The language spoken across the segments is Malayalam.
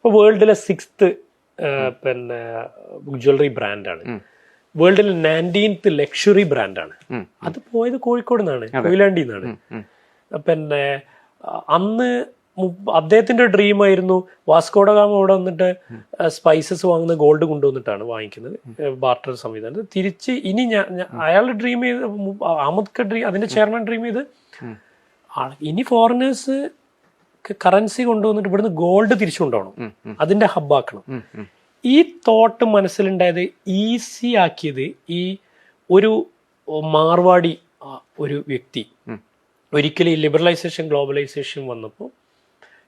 ഇപ്പോൾ വേൾഡിലെ 6th പിന്നെ ജ്വല്ലറി ബ്രാൻഡാണ്. വേൾഡിലെ 19th ലക്ഷറി ബ്രാൻഡാണ്. അത് പോയത് കോഴിക്കോട് നിന്നാണ്, കൊയിലാണ്ടിയിൽ നിന്നാണ്. പിന്നെ അന്ന് അദ്ദേഹത്തിന്റെ ഡ്രീം ആയിരുന്നു വാസ്കോഡഗാമ അവിടെ വന്നിട്ട് സ്പൈസസ് വാങ്ങുന്ന ഗോൾഡ് കൊണ്ടുവന്നിട്ടാണ് വാങ്ങിക്കുന്നത്, ബാർട്ടർ സംവിധാനം. തിരിച്ച് ഇനി അയാളുടെ ഡ്രീം ചെയ്ത് അഹമ്മദ് ഡ്രീം, അതിന്റെ ചെയർമാൻ ഡ്രീം ചെയ്ത് ഇനി ഫോറിനേഴ്സ് കറൻസി കൊണ്ടുവന്നിട്ട് ഇവിടുന്ന് ഗോൾഡ് തിരിച്ചു കൊണ്ടുപോകണം, അതിന്റെ ഹബ്ബാക്കണം. ഈ തോട്ട് മനസ്സിലുണ്ടായത് ഈസി ആക്കിയത് ഈ ഒരു മാർവാടി ഒരു വ്യക്തി ഒരിക്കലും ഈ ലിബറലൈസേഷൻ ഗ്ലോബലൈസേഷൻ വന്നപ്പോൾ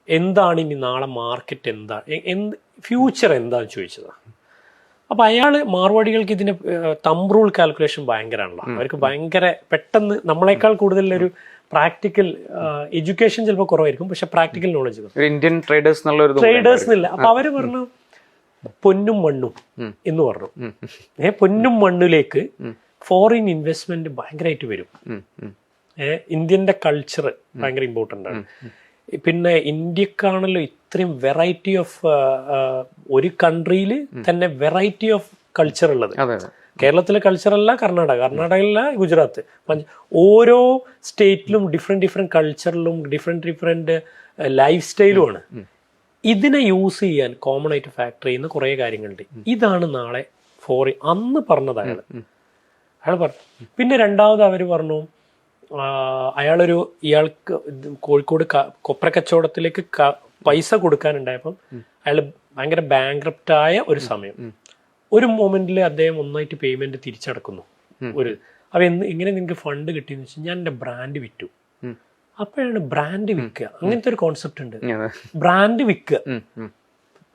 എന്താണ് ഇനി നാളെ മാർക്കറ്റ് എന്താണ്, ഫ്യൂച്ചർ എന്താന്ന് ചോദിച്ചതാണ്. അപ്പൊ അയാള് മാർവാടികൾക്ക് ഇതിന്റെ തമ്പ് റൂൾ കാൽക്കുലേഷൻ ഭയങ്കരമാണല്ലോ. അവർക്ക് ഭയങ്കര പെട്ടെന്ന് നമ്മളെക്കാൾ കൂടുതൽ ഒരു പ്രാക്ടിക്കൽ എഡ്യൂക്കേഷൻ ചിലപ്പോൾ കുറവായിരിക്കും, പക്ഷെ പ്രാക്ടിക്കൽ നോളജ് ഇന്ത്യൻ ട്രേഡേഴ്സ് എന്നില്ല. അപ്പൊ അവര് പറഞ്ഞു പൊന്നും മണ്ണും എന്ന് പറഞ്ഞു. പൊന്നും മണ്ണിലേക്ക് ഫോറിൻ ഇൻവെസ്റ്റ്മെന്റ് ഭയങ്കരമായിട്ട് വരും. ഇന്ത്യന്റെ കൾച്ചർ ഭയങ്കര ഇമ്പോർട്ടൻ്റ് ആണ്. പിന്നെ ഇന്ത്യക്കാണല്ലോ ഇത്രയും വെറൈറ്റി ഓഫ്, ഒരു കൺട്രിയിൽ തന്നെ വെറൈറ്റി ഓഫ് കൾച്ചർ ഉള്ളത്. കേരളത്തിലെ കൾച്ചറല്ല കർണാടകയിലല്ല ഗുജറാത്ത്, ഓരോ സ്റ്റേറ്റിലും ഡിഫറെന്റ് കൾച്ചറിലും ഡിഫറെന്റ് ലൈഫ് സ്റ്റൈലുമാണ്. ഇതിനെ യൂസ് ചെയ്യാൻ കോമൺ ആയിട്ട് ഫാക്ടർ ചെയ്യുന്ന കുറേ കാര്യങ്ങളുണ്ട്. ഇതാണ് നാളെ ഫോറിൻ അന്ന് പറഞ്ഞത് അയാൾ പറഞ്ഞു. പിന്നെ രണ്ടാമത് അവര് പറഞ്ഞു ഇയാൾക്ക് കോഴിക്കോട് കൊപ്ര കച്ചവടത്തിലേക്ക് പൈസ കൊടുക്കാനുണ്ടായപ്പം അയാൾ ഭയങ്കര ബാങ്ക്രപ്റ്റായ ഒരു സമയം, ഒരു മൊമെന്റിൽ അദ്ദേഹം ഒന്നായിട്ട് പേയ്മെന്റ് തിരിച്ചടക്കുന്നു. അപ്പൊ എങ്ങനെ നിങ്ങൾക്ക് ഫണ്ട് കിട്ടിയെന്ന് വെച്ചാൽ ഞാൻ എന്റെ ബ്രാൻഡ് വിറ്റു. അപ്പോഴാണ് ബ്രാൻഡ് വിൽക്കുക, അങ്ങനത്തെ ഒരു കോൺസെപ്റ്റ് ഉണ്ട്. ബ്രാൻഡ് വിൽക്കുക,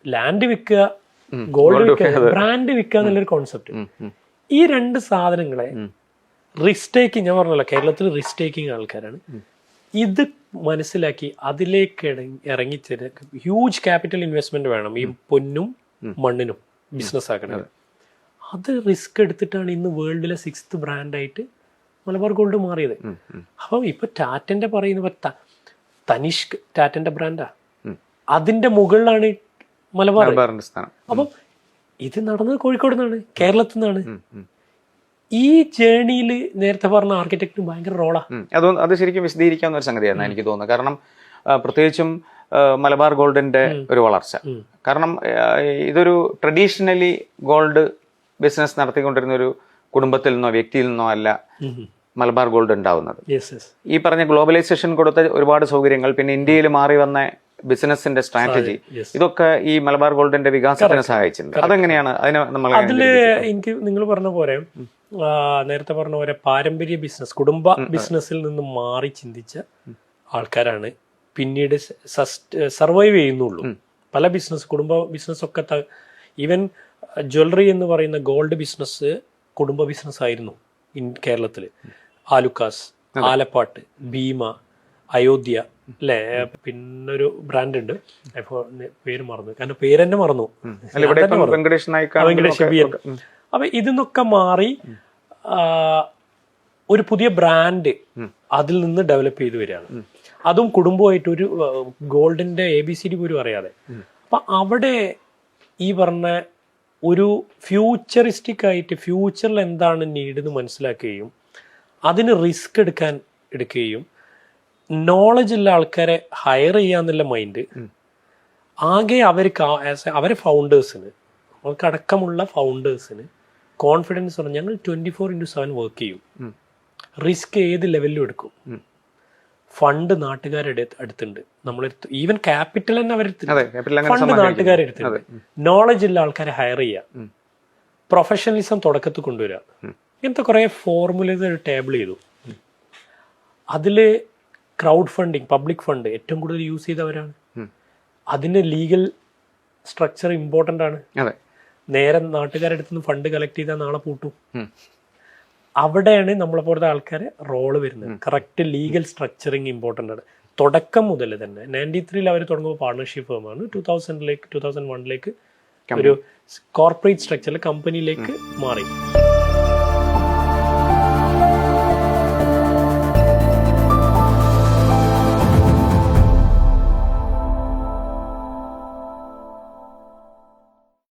ലാൻഡ് വിൽക്കുക, ഗോൾഡ് വിൽക്കുക, ബ്രാൻഡ് വിൽക്കുക എന്നുള്ളൊരു കോൺസെപ്റ്റ്. ഈ രണ്ട് സാധനങ്ങളെ റിസ്ക് ടേക്കിംഗ്, ഞാൻ പറഞ്ഞല്ലോ കേരളത്തിൽ റിസ്ക് ടേക്കിംഗ് ആൾക്കാരാണ്. ഇത് മനസ്സിലാക്കി അതിലേക്ക് ഇറങ്ങിച്ചേരാ ഹ്യൂജ് ക്യാപിറ്റൽ ഇൻവെസ്റ്റ്മെന്റ് വേണം ഈ പൊന്നും മണ്ണിനും ബിസിനസ് ആക്കണത്. അത് റിസ്ക് എടുത്തിട്ടാണ് ഇന്ന് വേൾഡിലെ 6th ബ്രാൻഡായിട്ട് മലബാർ ഗോൾഡ് മാറിയത്. അപ്പം ഇപ്പൊ ടാറ്റന്റെ പറയുന്ന തനിഷ്ക് ടാറ്റന്റെ ബ്രാൻഡാ, അതിന്റെ മുകളിലാണ് മലബാർ. അപ്പം ഇത് നടന്നത് കോഴിക്കോട് നിന്നാണ്, കേരളത്തിൽ നിന്നാണ്. ഈ ജേണിയിൽ നേരത്തെ പറഞ്ഞ ആർക്കിടെക്ടിന് ഭയങ്കര റോളാ. അത് ശരിക്കും വിശദീകരിക്കാവുന്ന ഒരു സംഗതിയാണ് എനിക്ക് തോന്നുന്നത്. കാരണം പ്രത്യേകിച്ചും മലബാർ ഗോൾഡിന്റെ ഒരു വളർച്ച, കാരണം ഇതൊരു ട്രഡീഷണലി ഗോൾഡ് ബിസിനസ് നടത്തിക്കൊണ്ടിരുന്ന ഒരു കുടുംബത്തിൽ നിന്നോ വ്യക്തിയിൽ നിന്നോ അല്ല മലബാർ ഗോൾഡ് ഉണ്ടാവുന്നത്. ഈ പറഞ്ഞ ഗ്ലോബലൈസേഷൻ കൊടുത്ത ഒരുപാട് സൗകര്യങ്ങൾ, പിന്നെ ഇന്ത്യയിൽ മാറി വന്ന ബിസിനസിന്റെ സ്ട്രാറ്റജി, ഇതൊക്കെ ഈ മലബാർ ഗോൾഡിന്റെ വികാസത്തിന് സഹായിച്ചിട്ടുണ്ട്. അതെങ്ങനെയാണ് അതില് എനിക്ക് നിങ്ങൾ പറഞ്ഞ പോലെ നേരത്തെ പറഞ്ഞ പോലെ പാരമ്പര്യ ബിസിനസ്, കുടുംബ ബിസിനസ്സിൽ നിന്ന് മാറി ചിന്തിച്ച ആൾക്കാരാണ് പിന്നീട് സർവൈവ് ചെയ്യുന്നുള്ളൂ. പല ബിസിനസ്, കുടുംബ ബിസിനസ് ഒക്കെ, ഈവൻ ജ്വല്ലറി എന്ന് പറയുന്ന ഗോൾഡ് ബിസിനസ് കുടുംബ ബിസിനസ് ആയിരുന്നു കേരളത്തില്. ആലുക്കാസ്, ആലപ്പാട്ട്, ഭീമ, അയോധ്യ അല്ലേ, പിന്നൊരു ബ്രാൻഡ് ഉണ്ട്, പേര് മറന്നു, കാരണം പേര് തന്നെ മറന്നു, വെങ്കടേഷ് ബിയൻ. അപ്പൊ ഇതിന്നൊക്കെ മാറി ഒരു പുതിയ ബ്രാൻഡ് അതിൽ നിന്ന് ഡെവലപ്പ് ചെയ്ത് വരികയാണ്. അതും കുടുംബമായിട്ട് ഒരു ഗോൾഡിന്റെ ABCD പോലും അറിയാതെ. അപ്പൊ അവിടെ ഈ പറഞ്ഞ ഒരു ഫ്യൂച്ചറിസ്റ്റിക് ആയിട്ട് ഫ്യൂച്ചറിൽ എന്താണ് നീഡ് എന്ന് മനസ്സിലാക്കുകയും അതിന് റിസ്ക് എടുക്കുകയും നോളജ് ഉള്ള ആൾക്കാരെ ഹയർ ചെയ്യാന്നുള്ള മൈൻഡ് ആകെ അവരെ ഫൗണ്ടേഴ്സിന്, അവർക്കടക്കമുള്ള ഫൗണ്ടേഴ്സിന് കോൺഫിഡൻസ് പറഞ്ഞു ഞങ്ങൾ 24/7 വർക്ക് ചെയ്യും, റിസ്ക് ഏത് ലെവലിലും എടുക്കും, ഫണ്ട് നാട്ടുകാരുടെ അടുത്തുണ്ട്, നമ്മൾ ഈവൻ ക്യാപിറ്റൽ തന്നെ ഫണ്ട് നാട്ടുകാരെ എടുത്തിട്ടുണ്ട്, നോളജ് ഉള്ള ആൾക്കാരെ ഹയർ ചെയ്യുക, പ്രൊഫഷണലിസം തുടക്കത്തിൽ കൊണ്ടുവരിക, ഇങ്ങനത്തെ കുറെ ഫോർമുലേസ് ഒരു ടേബിൾ ചെയ്തു. അതില് ക്രൗഡ് ഫണ്ടിങ്, പബ്ലിക് ഫണ്ട് ഏറ്റവും കൂടുതൽ യൂസ് ചെയ്തവരാണ്. അതിന് ലീഗൽ സ്ട്രക്ചർ ഇമ്പോർട്ടൻ്റ് ആണ്. നേരെ നാട്ടുകാരുടെ അടുത്ത് നിന്ന് ഫണ്ട് കളക്ട് ചെയ്താൽ നാളെ പൂട്ടും. അവിടെയാണ് നമ്മളെ പോലത്തെ ആൾക്കാരെ റോള് വരുന്നത്. കറക്റ്റ് ലീഗൽ സ്ട്രക്ചറിങ് ഇമ്പോർട്ടൻ്റ് ആണ്. തുടക്കം മുതൽ തന്നെ 93 അവർ തുടങ്ങുമ്പോൾ പാർട്ണർഷിപ്പ് ഫേമാണ്, 2001 ഒരു കോർപ്പറേറ്റ് സ്ട്രക്ചറിൽ കമ്പനിയിലേക്ക് മാറി.